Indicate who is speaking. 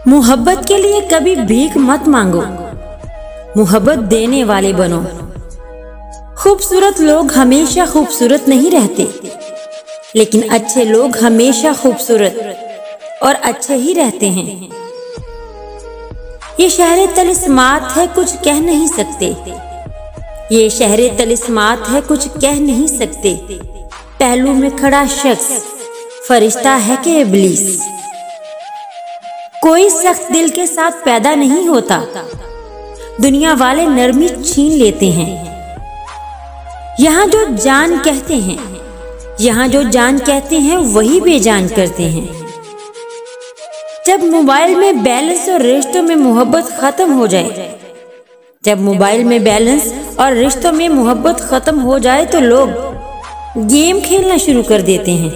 Speaker 1: मोहब्बत के लिए कभी भीख मत मांगो, मोहब्बत देने वाले बनो। खूबसूरत लोग हमेशा खूबसूरत नहीं रहते, लेकिन अच्छे लोग हमेशा खूबसूरत और अच्छे ही रहते हैं। ये शहरे तलिस्मात है, कुछ कह नहीं सकते। ये शहरे तलिस्मात है, कुछ कह नहीं सकते। पहलू में खड़ा शख्स फरिश्ता है कि इब्लीस। कोई सख्त दिल के साथ पैदा नहीं होता, दुनिया वाले नरमी छीन लेते हैं। यहाँ जो जान कहते हैं, यहाँ जो जान कहते हैं वही बेजान करते हैं। जब मोबाइल में बैलेंस और रिश्तों में मोहब्बत खत्म हो जाए, जब मोबाइल में बैलेंस और रिश्तों में मोहब्बत खत्म हो जाए तो लोग गेम खेलना शुरू कर देते हैं।